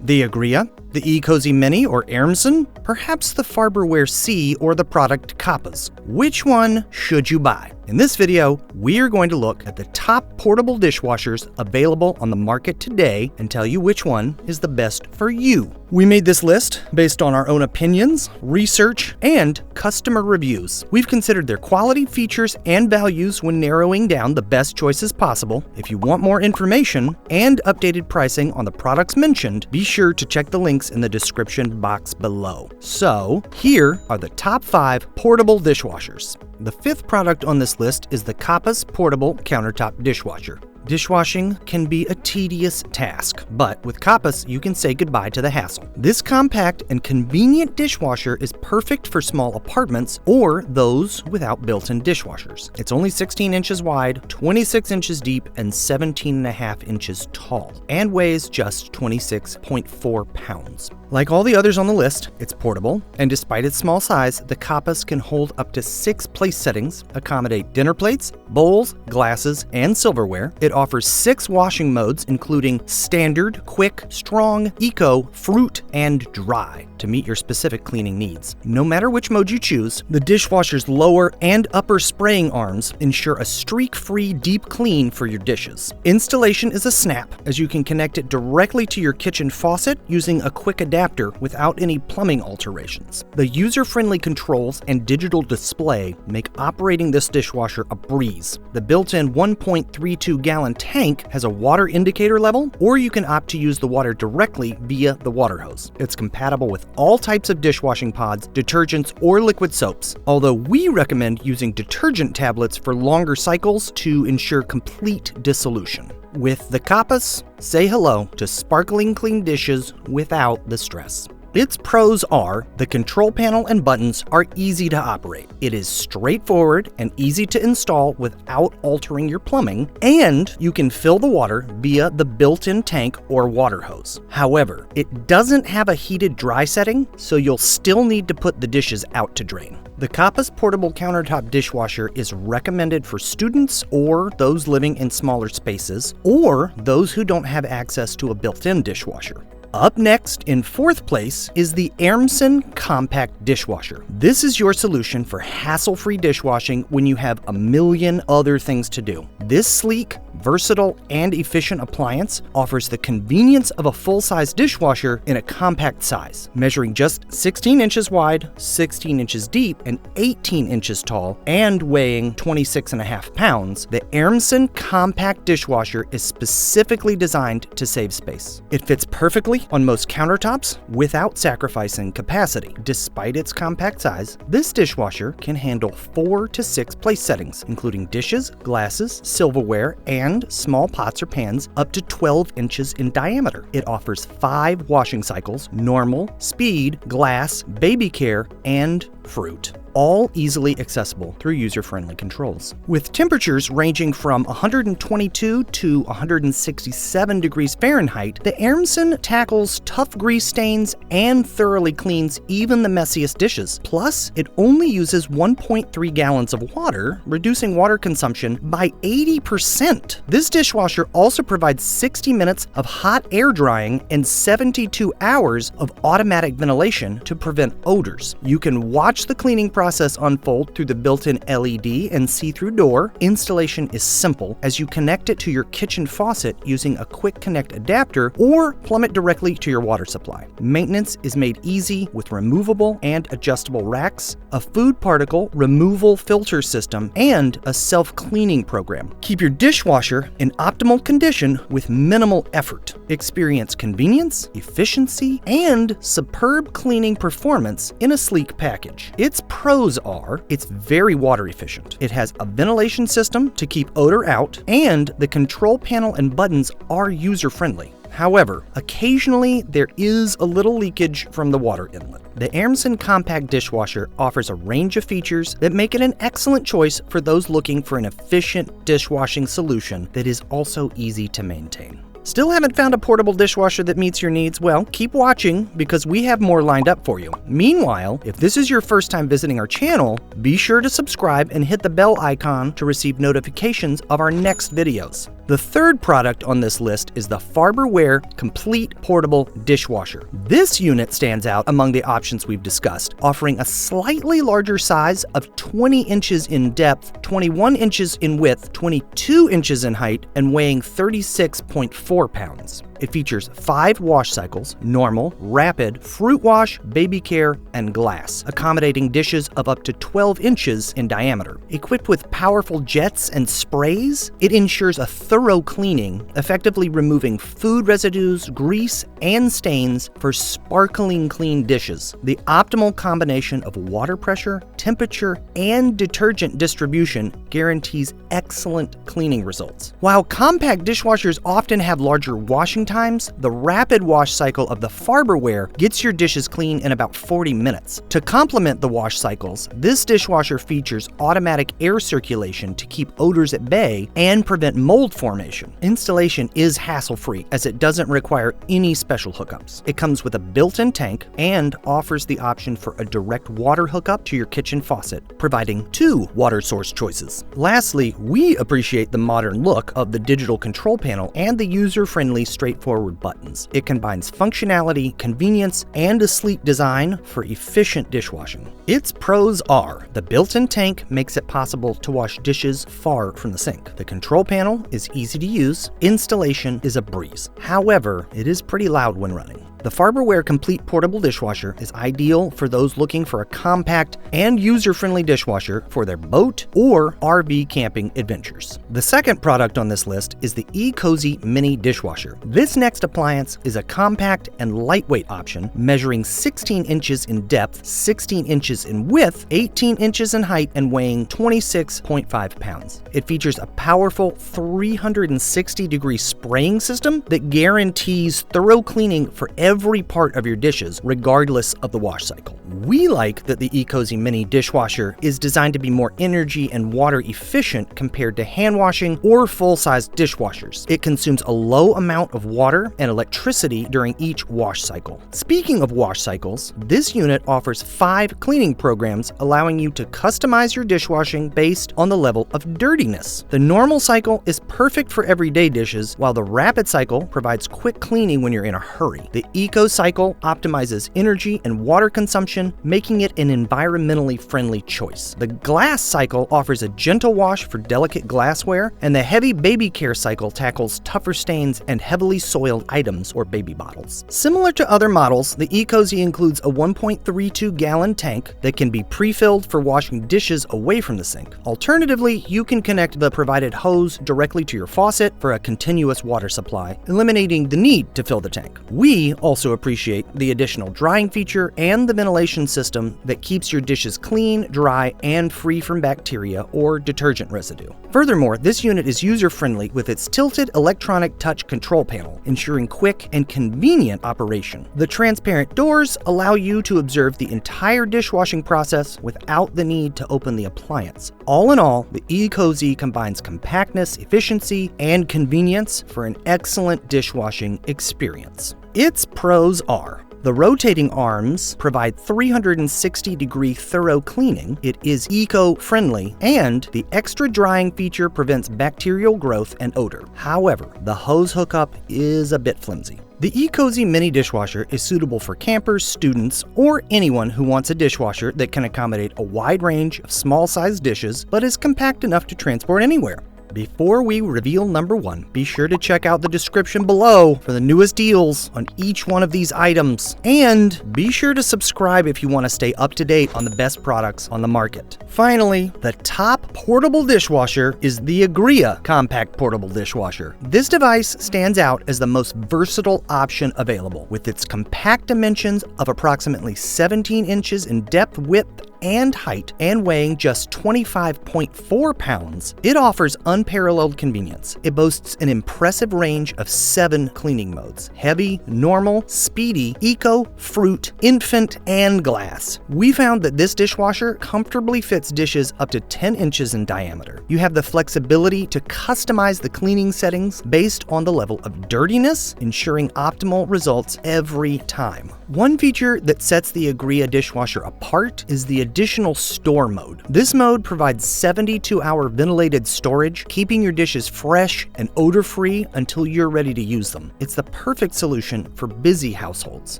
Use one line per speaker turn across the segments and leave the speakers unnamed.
The AGREEA, the Ecozy Mini or AIRMSEN, perhaps the Farberware C or the product Kapas. Which one should you buy? In this video, we are going to look at the top portable dishwashers available on the market today and tell you which one is the best for you. We made this list based on our own opinions, research, and customer reviews. We've considered their quality, features, and values when narrowing down the best choices possible. If you want more information and updated pricing on the products mentioned, be sure to check the links in the description box below. So, here are the top 5 portable dishwashers. The 5th product on this list is the Kapas Portable Countertop Dishwasher. Dishwashing can be a tedious task, but with Kapas, you can say goodbye to the hassle. This compact and convenient dishwasher is perfect for small apartments or those without built-in dishwashers. It's only 16 inches wide, 26 inches deep, and 17.5 inches tall, and weighs just 26.4 pounds. Like all the others on the list, it's portable, and despite its small size, the Kapas can hold up to 6 place settings, accommodate dinner plates, bowls, glasses, and silverware. It offers 6 washing modes, including standard, quick, strong, eco, fruit, and dry, to meet your specific cleaning needs. No matter which mode you choose, the dishwasher's lower and upper spraying arms ensure a streak-free deep clean for your dishes. Installation is a snap, as you can connect it directly to your kitchen faucet using a quick adapter without any plumbing alterations. The user-friendly controls and digital display make operating this dishwasher a breeze. The built-in 1.32-gallon tank has a water indicator level, or you can opt to use the water directly via the water hose. It's compatible with all types of dishwashing pods, detergents, or liquid soaps, although we recommend using detergent tablets for longer cycles to ensure complete dissolution. With the Kapas, say hello to sparkling clean dishes without the stress. Its pros are the control panel and buttons are easy to operate. It is straightforward and easy to install without altering your plumbing, and you can fill the water via the built-in tank or water hose. However, it doesn't have a heated dry setting, so you'll still need to put the dishes out to drain. The Kapas Portable Countertop Dishwasher is recommended for students or those living in smaller spaces, or those who don't have access to a built-in dishwasher. Up next, in 4th place, is the AIRMSEN Compact Dishwasher. This is your solution for hassle-free dishwashing when you have a million other things to do. This sleek, versatile, and efficient appliance offers the convenience of a full-size dishwasher in a compact size. Measuring just 16 inches wide, 16 inches deep, and 18 inches tall, and weighing 26.5 pounds, the AIRMSEN Compact Dishwasher is specifically designed to save space. It fits perfectly on most countertops without sacrificing capacity. Despite its compact size, this dishwasher can handle 4 to 6 place settings, including dishes, glasses, silverware, and small pots or pans up to 12 inches in diameter. It offers 5 washing cycles: normal, speed, glass, baby care, and fruit, all easily accessible through user-friendly controls. With temperatures ranging from 122 to 167 degrees Fahrenheit, the AIRMSEN tackles tough grease stains and thoroughly cleans even the messiest dishes. Plus, it only uses 1.3 gallons of water, reducing water consumption by 80%. This dishwasher also provides 60 minutes of hot air drying and 72 hours of automatic ventilation to prevent odors. You can watch the cleaning process unfold through the built-in LED and see-through door. Installation is simple, as you connect it to your kitchen faucet using a quick connect adapter or plumb it directly to your water supply. Maintenance is made easy with removable and adjustable racks, a food particle removal filter system, and a self-cleaning program. Keep your dishwasher in optimal condition with minimal effort. Experience convenience, efficiency, and superb cleaning performance in a sleek package. Its pros are, it's very water efficient. It has a ventilation system to keep odor out, and the control panel and buttons are user-friendly. However, occasionally there is a little leakage from the water inlet. The AIRMSEN Compact Dishwasher offers a range of features that make it an excellent choice for those looking for an efficient dishwashing solution that is also easy to maintain. Still haven't found a portable dishwasher that meets your needs? Well, keep watching because we have more lined up for you. Meanwhile, if this is your first time visiting our channel, be sure to subscribe and hit the bell icon to receive notifications of our next videos. The third product on this list is the Farberware Complete Portable Dishwasher. This unit stands out among the options we've discussed, offering a slightly larger size of 20 inches in depth, 21 inches in width, 22 inches in height, and weighing 36.4 pounds. It features 5 wash cycles: normal, rapid, fruit wash, baby care, and glass, accommodating dishes of up to 12 inches in diameter. Equipped with powerful jets and sprays, it ensures a thorough cleaning, effectively removing food residues, grease, and stains for sparkling clean dishes. The optimal combination of water pressure, temperature, and detergent distribution guarantees excellent cleaning results. While compact dishwashers often have larger washing times, the rapid wash cycle of the Farberware gets your dishes clean in about 40 minutes. To complement the wash cycles, this dishwasher features automatic air circulation to keep odors at bay and prevent mold formation. Installation is hassle-free as it doesn't require any special hookups. It comes with a built-in tank and offers the option for a direct water hookup to your kitchen faucet, providing 2 water source choices. Lastly, we appreciate the modern look of the digital control panel and the user-friendly, straightforward buttons. It combines functionality, convenience, and a sleek design for efficient dishwashing. Its pros are: the built-in tank makes it possible to wash dishes far from the sink. The control panel is easy to use. Installation is a breeze. However, it is pretty loud when running. The Farberware Complete Portable Dishwasher is ideal for those looking for a compact and user-friendly dishwasher for their boat or RV camping adventures. The second product on this list is the Ecozy Mini Dishwasher. This next appliance is a compact and lightweight option, measuring 16 inches in depth, 16 inches in width, 18 inches in height, and weighing 26.5 pounds. It features a powerful 360-degree spraying system that guarantees thorough cleaning for every part of your dishes, regardless of the wash cycle. We like that the Ecozy Mini Dishwasher is designed to be more energy and water efficient compared to hand washing or full-size dishwashers. It consumes a low amount of water and electricity during each wash cycle. Speaking of wash cycles, this unit offers 5 cleaning programs, allowing you to customize your dishwashing based on the level of dirtiness. The normal cycle is perfect for everyday dishes, while the rapid cycle provides quick cleaning when you're in a hurry. The Eco Cycle optimizes energy and water consumption, making it an environmentally friendly choice. The Glass Cycle offers a gentle wash for delicate glassware, and the Heavy Baby Care Cycle tackles tougher stains and heavily soiled items or baby bottles. Similar to other models, the Ecozy includes a 1.32-gallon tank that can be pre-filled for washing dishes away from the sink. Alternatively, you can connect the provided hose directly to your faucet for a continuous water supply, eliminating the need to fill the tank. We also appreciate the additional drying feature and the ventilation system that keeps your dishes clean, dry, and free from bacteria or detergent residue. Furthermore, this unit is user-friendly with its tilted electronic touch control panel, ensuring quick and convenient operation. The transparent doors allow you to observe the entire dishwashing process without the need to open the appliance. All in all, the Ecozy combines compactness, efficiency, and convenience for an excellent dishwashing experience. Its pros are: the rotating arms provide 360-degree thorough cleaning, it is eco-friendly, and the extra drying feature prevents bacterial growth and odor. However, the hose hookup is a bit flimsy. The Ecozy Mini Dishwasher is suitable for campers, students, or anyone who wants a dishwasher that can accommodate a wide range of small-sized dishes but is compact enough to transport anywhere. Before we reveal number 1, be sure to check out the description below for the newest deals on each one of these items. And be sure to subscribe if you want to stay up to date on the best products on the market. Finally, the top portable dishwasher is the AGREEA Compact Portable Dishwasher. This device stands out as the most versatile option available, with its compact dimensions of approximately 17 inches in depth, width, and height, and weighing just 25.4 pounds, it offers unparalleled convenience. It boasts an impressive range of 7 cleaning modes: heavy, normal, speedy, eco, fruit, infant, and glass. We found that this dishwasher comfortably fits dishes up to 10 inches in diameter. You have the flexibility to customize the cleaning settings based on the level of dirtiness, ensuring optimal results every time. One feature that sets the AGREEA dishwasher apart is the additional store mode. This mode provides 72-hour ventilated storage, keeping your dishes fresh and odor-free until you're ready to use them. It's the perfect solution for busy households.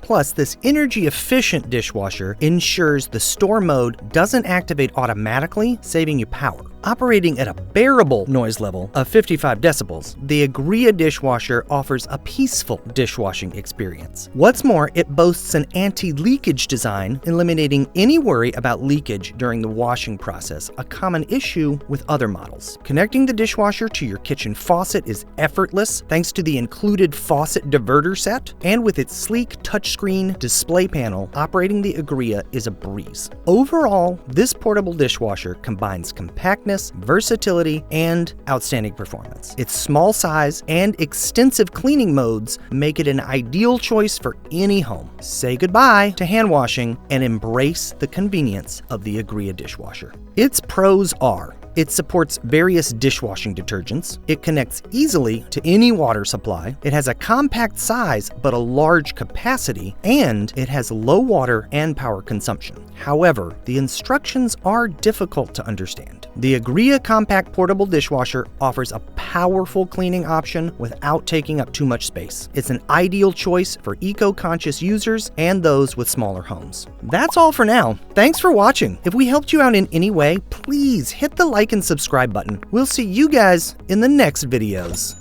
Plus, this energy-efficient dishwasher ensures the store mode doesn't activate automatically, saving you power. Operating at a bearable noise level of 55 decibels, the AGREEA dishwasher offers a peaceful dishwashing experience. What's more, it boasts an anti-leakage design, eliminating any worry about leakage during the washing process, a common issue with other models. Connecting the dishwasher to your kitchen faucet is effortless thanks to the included faucet diverter set, and with its sleek touchscreen display panel, operating the AGREEA is a breeze. Overall, this portable dishwasher combines compactness, versatility, and outstanding performance. Its small size and extensive cleaning modes make it an ideal choice for any home. Say goodbye to hand washing and embrace the convenience of the AGREEA dishwasher. Its pros are: it supports various dishwashing detergents. It connects easily to any water supply. It has a compact size but a large capacity, and it has low water and power consumption. However, the instructions are difficult to understand. The AGREEA Compact Portable Dishwasher offers a powerful cleaning option without taking up too much space. It's an ideal choice for eco-conscious users and those with smaller homes. That's all for now. Thanks for watching. If we helped you out in any way, please hit the like and subscribe button. We'll see you guys in the next videos.